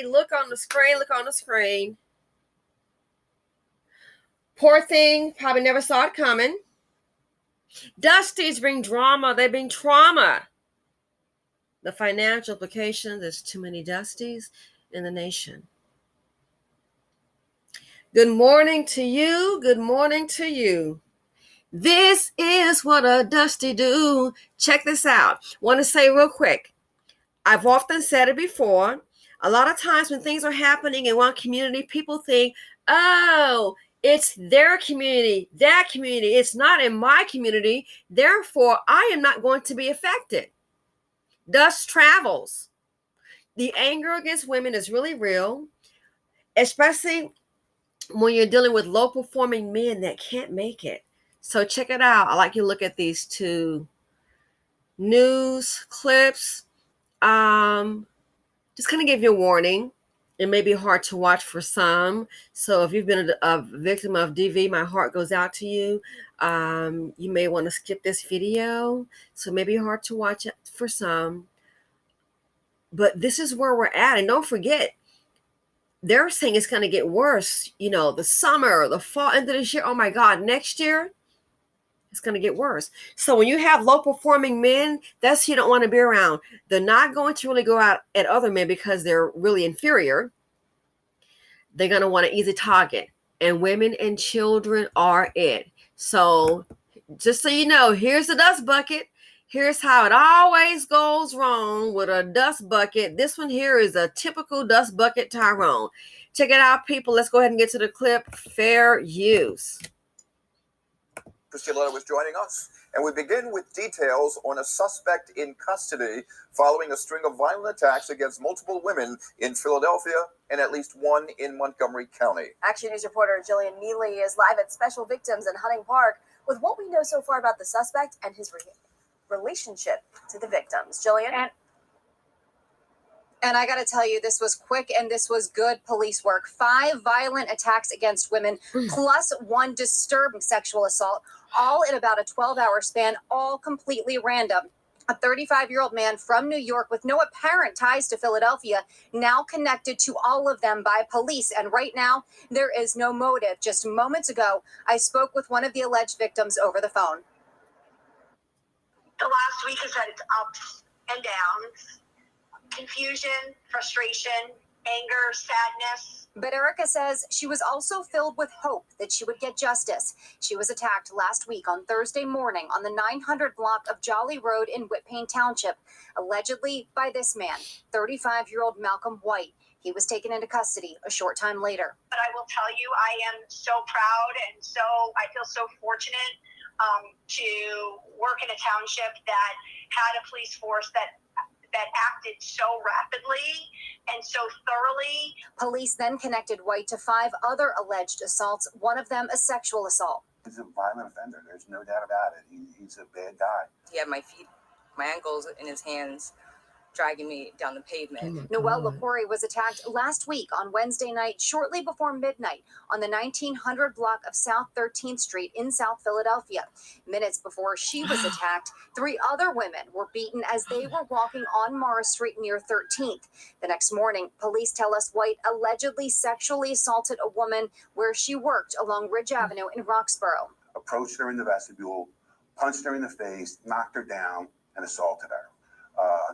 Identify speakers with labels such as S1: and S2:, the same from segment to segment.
S1: Look on the screen. Look on the screen. Poor thing. Probably never saw it coming. Dusties bring drama. They bring trauma. The financial implications, there's too many Dusties in the nation. Good morning to you. Good morning to you. This is what a Dusty do. Check this out. Want to say real quick. I've often said it before. A lot of times when things are happening in one community, people think, oh, it's their community, that community. It's not in my community. Therefore, I am not going to be affected. Dust travels. The anger against women is really real, especially when you're dealing with low performing men that can't make it. So check it out. I like you to look at these two news clips. Just kind of give you a warning. It may be hard to watch for some. So if you've been a victim of DV, my heart goes out to you. You may want to skip this video. So it may be hard to watch it for some. But this is where we're at. And don't forget, they're saying it's going to get worse. You know, the summer, the fall, end of this year. Oh my God, next year, it's going to get worse. So when you have low performing men, that's who you don't want to be around. They're not going to really go out at other men because they're really inferior. They're going to want an easy target. And women and children are it. So just so you know, here's the dust bucket. Here's how it always goes wrong with a dust bucket. This one here is a typical dust bucket Tyrone. Check it out, people. Let's go ahead and get to the clip. Fair use.
S2: Priscilla was joining us, and we begin with details on a suspect in custody following a string of violent attacks against multiple women in Philadelphia and at least one in Montgomery County.
S3: Action News reporter Jillian Neely is live at Special Victims in Hunting Park with what we know so far about the suspect and his relationship to the victims. Jillian? And I got to tell you, this was quick and this was good police work. 5 violent attacks against women, plus 1 disturbing sexual assault, all in about a 12-hour span, all completely random. A 35-year-old man from New York with no apparent ties to Philadelphia, now connected to all of them by police. And right now, there is no motive. Just moments ago, I spoke with one of the alleged victims over the phone.
S4: The last week has had its ups and downs. Confusion, frustration, anger, sadness.
S3: But Erica says she was also filled with hope that she would get justice. She was attacked last week on Thursday morning on the 900 block of Jolly Road in Whitpain Township, allegedly by this man, 35-year-old Malcolm White. He was taken into custody a short time later.
S4: But I will tell you, I am so proud and I feel so fortunate to work in a township that had a police force that acted so rapidly and so thoroughly.
S3: Police then connected White to 5 other alleged assaults, one of them a sexual assault.
S5: He's a violent offender. There's no doubt about it. He's a bad guy.
S6: He had my feet, my ankles in his hands, dragging me down the pavement.
S3: Noelle Lepori was attacked last week on Wednesday night, shortly before midnight, on the 1900 block of South 13th Street in South Philadelphia. Minutes before she was attacked, 3 other women were beaten as they were walking on Morris Street near 13th. The next morning, police tell us White allegedly sexually assaulted a woman where she worked along Ridge Avenue in Roxborough.
S5: Approached her in the vestibule, punched her in the face, knocked her down, and assaulted her.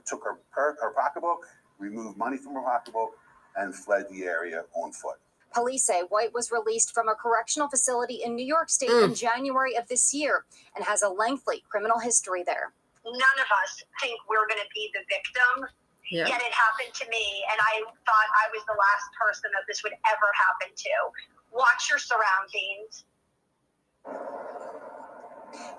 S5: Took her pocketbook, removed money from her pocketbook, and fled the area on foot.
S3: Police say White was released from a correctional facility in New York State in January of this year and has a lengthy criminal history there.
S4: None of us think we're going to be the victim, yet it happened to me, and I thought I was the last person that this would ever happen to. Watch your surroundings.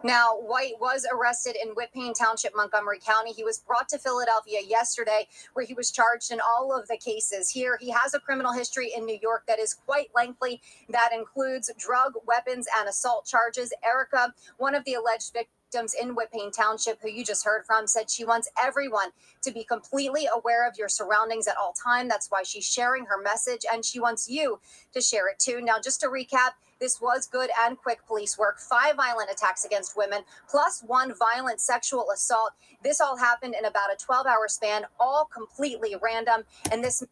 S3: Now, White was arrested in Whitpain Township, Montgomery County. He was brought to Philadelphia yesterday, where he was charged in all of the cases. Here, he has a criminal history in New York that is quite lengthy. That includes drug, weapons, and assault charges. Erica, one of the alleged victims in Whitpain Township, who you just heard from, said she wants everyone to be completely aware of your surroundings at all time. That's why she's sharing her message, and she wants you to share it too. Now, just to recap, this was good and quick police work. 5 violent attacks against women, plus 1 violent sexual assault. This all happened in about a 12-hour span, all completely random. And this...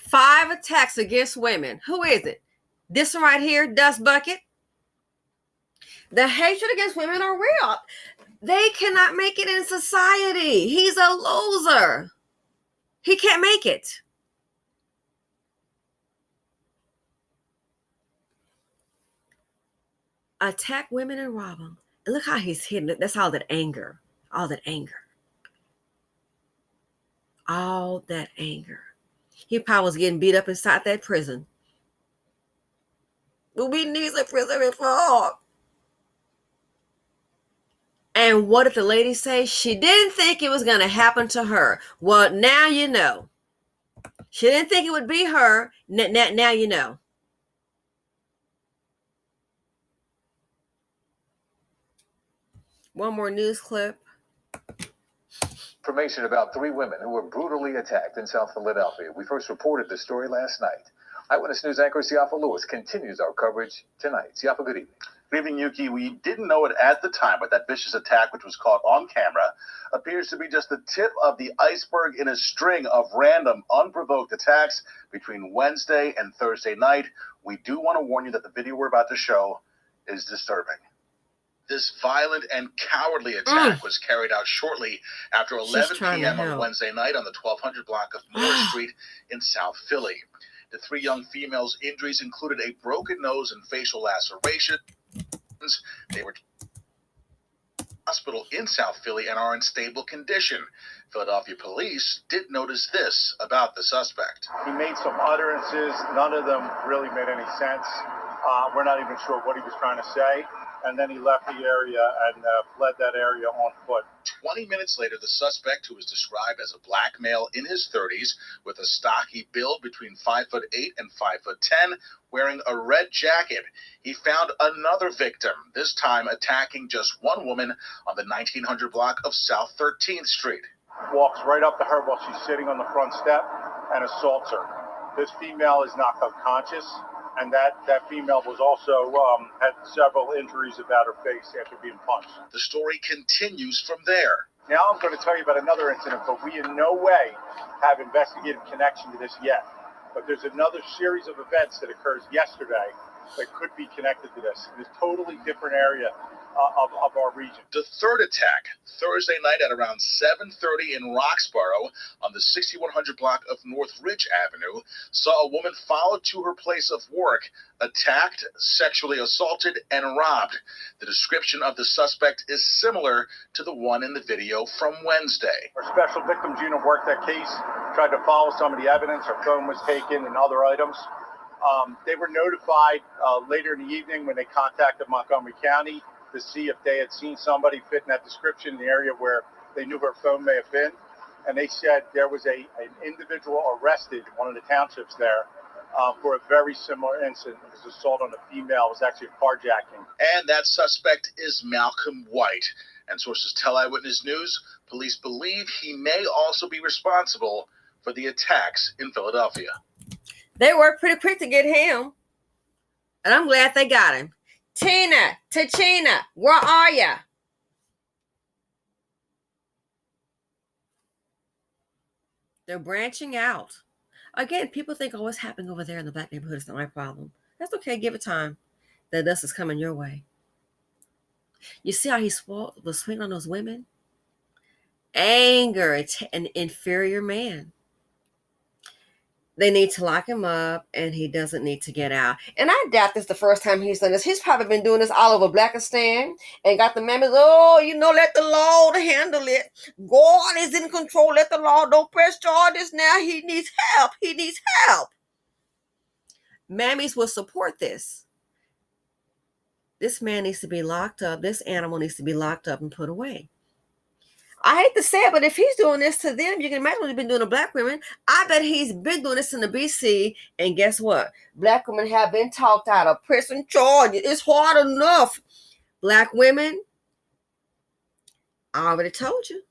S1: 5 attacks against women. Who is it? This one right here, Dust Bucket. The hatred against women are real. They cannot make it in society. He's a loser. He can't make it. Attack women and rob them. And look how he's hidden it. That's all that anger. All that anger. All that anger. He probably was getting beat up inside that prison. But we need some prison reform. And what did the lady say? She didn't think it was going to happen to her. Well, now you know. She didn't think it would be her. Now you know. One more news clip.
S7: Information about 3 women who were brutally attacked in South Philadelphia. We first reported this story last night. Eyewitness News anchor Siafa Lewis continues our coverage tonight. Siafa, good evening.
S8: Good evening, Yuki. We didn't know it at the time, but that vicious attack, which was caught on camera, appears to be just the tip of the iceberg in a string of random, unprovoked attacks between Wednesday and Thursday night. We do want to warn you that the video we're about to show is disturbing. This violent and cowardly attack was carried out shortly after 11 p.m. on Wednesday night on the 1200 block of Moore Street in South Philly. The 3 young females' injuries included a broken nose and facial laceration. They were hospital in South Philly and are in stable condition. Philadelphia police did notice this about the suspect.
S9: He made some utterances. None of them really made any sense. We're not even sure what he was trying to say. And then he left the area and fled that area on foot.
S8: 20 minutes later, the suspect, who was described as a black male in his 30s with a stocky build between 5'8" and 5'10", wearing a red jacket, he found another victim, this time attacking just one woman on the 1900 block of South 13th Street.
S9: Walks right up to her while she's sitting on the front step and assaults her. This female is knocked unconscious. And that female was also had several injuries about her face after being punched.
S8: The story continues from there.
S9: Now I'm going to tell you about another incident, but we in no way have investigative connection to this yet. But there's another series of events that occurs yesterday that could be connected to this in a totally different area of our region.
S8: The third attack, Thursday night at around 7:30 in Roxborough on the 6100 block of North Ridge Avenue, saw a woman followed to her place of work, attacked, sexually assaulted, and robbed. The description of the suspect is similar to the one in the video from Wednesday.
S9: Our special victims unit worked that case, tried to follow some of the evidence. Her phone was taken and other items. They were notified later in the evening when they contacted Montgomery County to see if they had seen somebody fitting that description in the area where they knew her phone may have been. And they said there was an individual arrested in one of the townships there for a very similar incident. It was assault on a female. It was actually a carjacking.
S8: And that suspect is Malcolm White. And sources tell Eyewitness News police believe he may also be responsible for the attacks in Philadelphia.
S1: They worked pretty quick to get him. And I'm glad they got him. Tachina, where are ya? They're branching out. Again, people think, oh, what's happening over there in the black neighborhood is not my problem. That's okay. Give it time. The dust is coming your way. You see how he was swinging on those women? Anger, an inferior man. They need to lock him up, and he doesn't need to get out. And I doubt this is the first time he's done this. He's probably been doing this all over Blackistan and got the members, let the law handle it. God is in control. Let the law, don't press charges now. He needs help. He needs help. Mammies will support this. This man needs to be locked up. This animal needs to be locked up and put away. I hate to say it, but if he's doing this to them, you can imagine what he's been doing to black women. I bet he's been doing this in the BC. And guess what? Black women have been talked out of prison charges. It's hard enough. Black women, I already told you.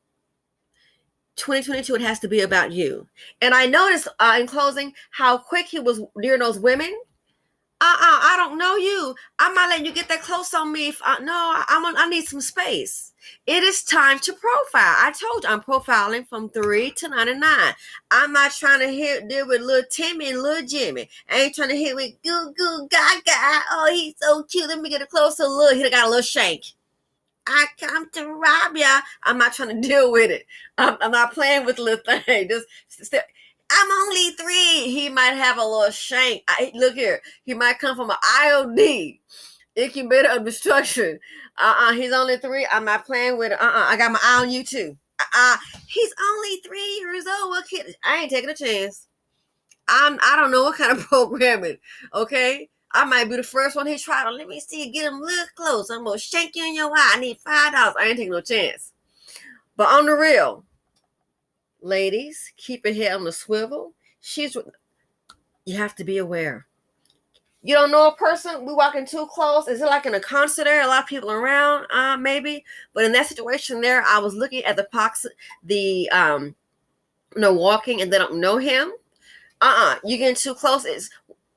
S1: 2022, it has to be about you. And I noticed in closing how quick he was near those women. I don't know you. I'm not letting you get that close on me. I need some space. It is time to profile. I told you I'm profiling from 3 to 99. I'm not trying to deal with little Timmy and little Jimmy. I ain't trying to hit with goo goo gaga. Oh, he's so cute. Let me get a closer look. He got a little shank. I come to rob ya. I'm not trying to deal with it. I'm not playing with the little thing. I'm only 3. He might have a little shank. Look here. He might come from an IOD, incubator of destruction. He's only 3. I'm not playing with it. I got my eye on you too. He's only 3 years old. What kid? I ain't taking a chance. I don't know what kind of programming. Okay. I might be the first one he tried. Let me see. Get him a little close. I'm gonna shank you in your eye. I need $5. I ain't taking no chance. But on the real, ladies, keep your head on the swivel. You have to be aware. You don't know a person, we walking too close. Is it like in a concert area, a lot of people around? Maybe. But in that situation there, I was looking at walking and they don't know him. You getting too close. It's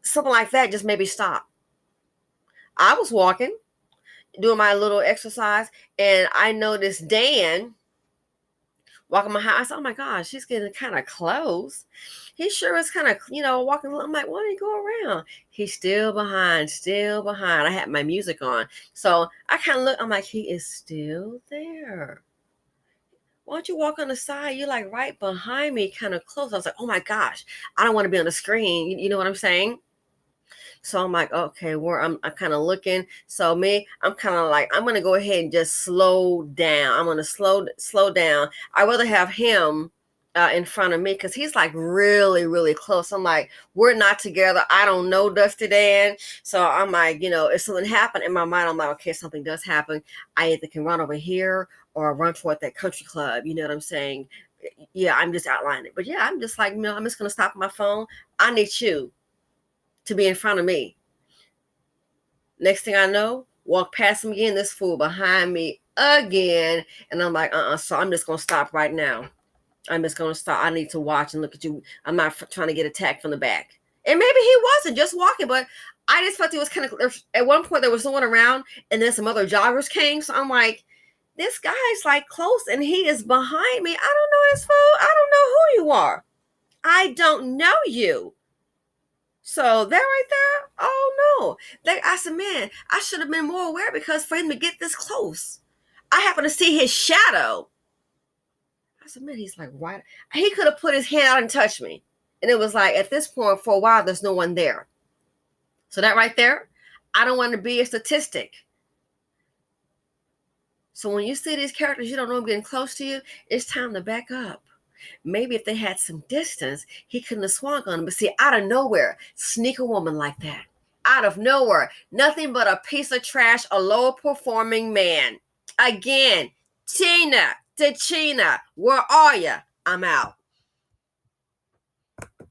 S1: something like that. Just maybe stop. I was walking, doing my little exercise, and I noticed Dan walking my house. I said, oh my gosh, he's getting kind of close. He sure is kind of, walking. I'm like, why don't you go around? He's still behind. I had my music on. So I kind of look, I'm like, he is still there. Why don't you walk on the side? You're like right behind me, kind of close. I was like, oh my gosh, I don't want to be on the screen. You know what I'm saying? So I'm like, okay, I'm kind of looking. So I'm kind of like, I'm going to go ahead and just slow down. I'm going to slow down. I'd rather have him in front of me because he's like really, really close. I'm like, we're not together. I don't know Dusty Dan. So I'm like, if something happened in my mind, I'm like, okay, if something does happen, I either can run over here or run toward that country club. You know what I'm saying? Yeah, I'm just outlining it. But yeah, I'm just like, I'm just going to stop my phone. I need you to be in front of me. Next thing I know, walk past him again, this fool behind me again. And I'm like, so I'm just going to stop right now. I'm just going to stop. I need to watch and look at you. I'm not trying to get attacked from the back. And maybe he wasn't just walking, but I just felt it was kind of, at one point there was no one around and then some other joggers came. So I'm like, this guy's like close and he is behind me. I don't know this fool. I don't know who you are. I don't know you. So that right there, oh no. Like I said, man, I should have been more aware because for him to get this close, I happened to see his shadow. I said, man, he's like right. He could have put his hand out and touched me. And it was like, at this point, for a while, there's no one there. So that right there, I don't want to be a statistic. So when you see these characters, you don't know them getting close to you, it's time to back up. Maybe if they had some distance, he couldn't have swung on him. But see, out of nowhere, sneak a woman like that. Out of nowhere, nothing but a piece of trash, a low-performing man. Again, Tina, where are you? I'm out.